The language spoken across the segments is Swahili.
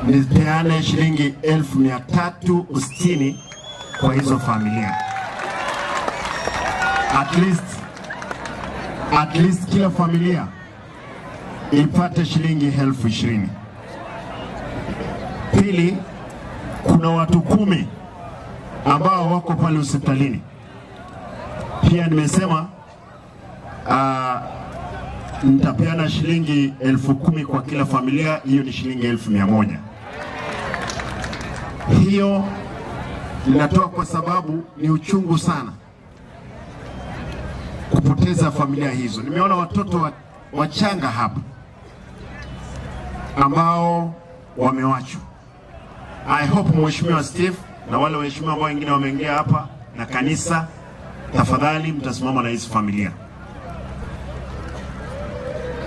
nipeane shilingi 1360 kwa hizo familia. At least kila familia ipate shilingi 20,000. Pili, kuna watu 10 ambao wako pale hospitalini. Pia nimesema nitapeana shilingi 10,000 kwa kila familia, hiyo ni shilingi 1,100. Hiyo ninatoa kwa sababu ni uchungu sana kupoteza familia hizo. Nimeona watoto wachanga hapa ambao wamewachwa. I hope Mheshimiwa Steve na wale waheshimiwa ambao wengine wameingia hapa na kanisa, tafadhali mtasimama na hizo familia.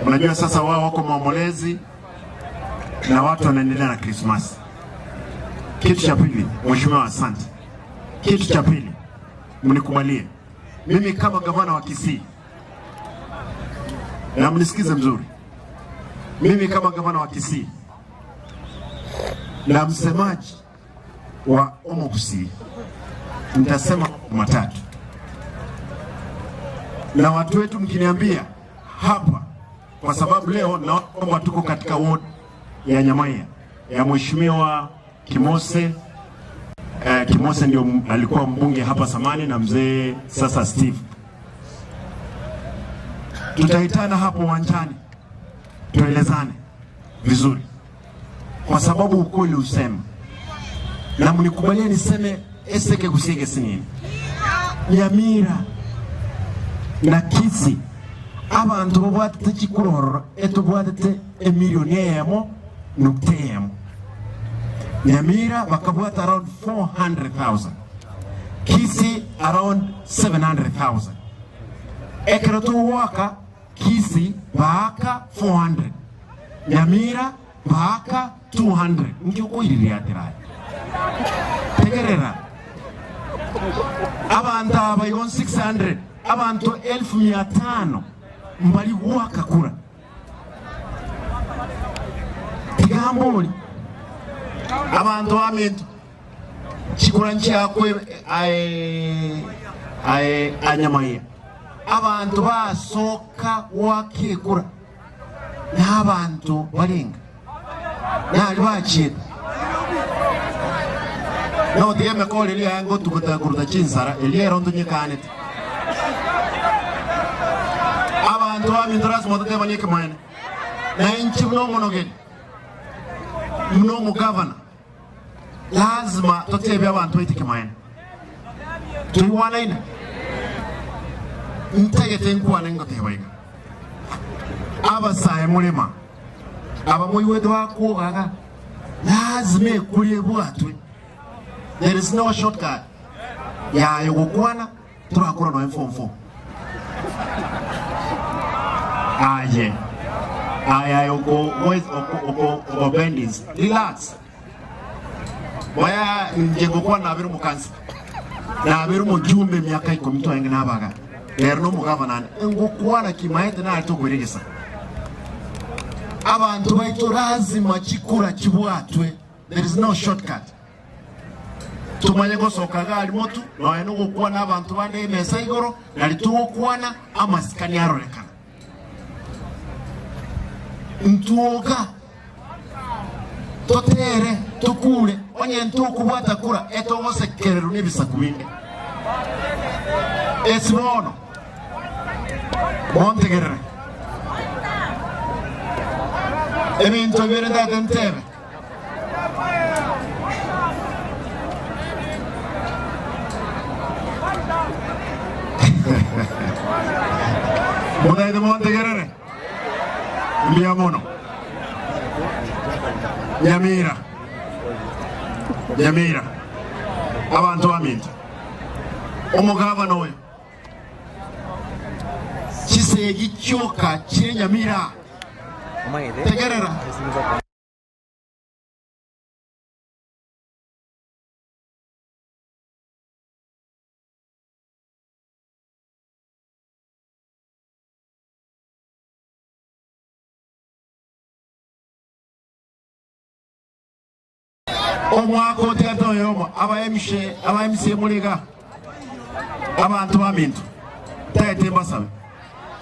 Unajua sasa wao wako maombolezi na watu wanaendelea na Christmas. Kitu cha pili, Mheshimiwa, asante. Kitu cha pili, mnikubalie mimi kama gavana wa Kisii, na mnisikize mzuri, mimi kama gavana wa Kisii na msemaji wa Omo Kisii, nitasema matatu. Na watu wetu mkiniambia hapa, kwa sababu leo naomba tuko katika ward ya Nyamaiya ya Mheshimiwa Kimose. Kimose ndio alikuwa mbunge hapa zamani na mzee sasa Steve. Tutaitana hapo uwanjani tuelezane vizuri, kwa sababu ukweli usema, na mnikubalie niseme eseke kusige sinini Nyamira na Kisii abantu bobwate chikuroro etobwate emilioni yamo nukuteyamo. Nyamira bakabwata around 400,000, Kisii around 700,000. Ekroto waka Kisii baka 400, Nyamira baka 200. Ngiko iliatira tegerera abantu abayon 600, abantu 1,500 mbali waka kura tigamboli abantu amintu chikura nchakwe Anyamaiya abantu basoka wakekura n'abantu barenga nali bachita no tieme kole ili yango tukutakuruta chinsara ili erondo nyikanete abantu amintu rasmo tuteba nyike mwene na inchi mnomo geni mnomo governor lazima tutebe abantu itike mwene tuiwana ina ntegete nkuwana ngotebaiga abasaye mulema abamuyiwedo wakugaga lazima ekulie bwatwe. There is no shortcut ya yogokwana turakora no mfomfo aya yogo boys oko bendings relax waya njengo kwa na biru mukansi na biru mujumbe myaka 10 engine nabaga lerno mugavana ngokwana kimaete na atogwereza abantu baitu lazima chikura kibwatwe. There is no shortcut. Tumanye gosoka gali motu no eno gokwana abantu bande mesa igoro nali tugokwana amasikani arorekana ntuoga totere tukule onye ntukubwata kura etogosekerero nebisakuminge esimono montegerere ebintu bire ndate ntebe Moda de Montegerere Liamono Nyamira abantu aminta omugabana oyo kisegi kyoka kye Nyamira tegerera omwaka otetoyomo aba MC muliga abantu bamintu tete basabe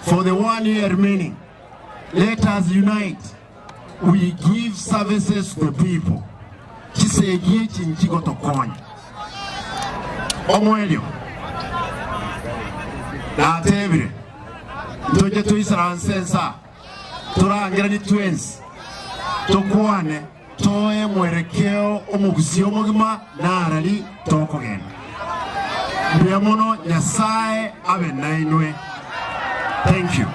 for the 1 year remaining. Let us unite. We give services to the people. Chisegie chinchigo tokonya. Omwelio. Na tebire. Toje tuisara nsensa. Turangira ni twins. Tokwane. Toe mwerekeo omugusio mugima na Arati tokogenda. Biamono nyasaye abe nainwe. Thank you.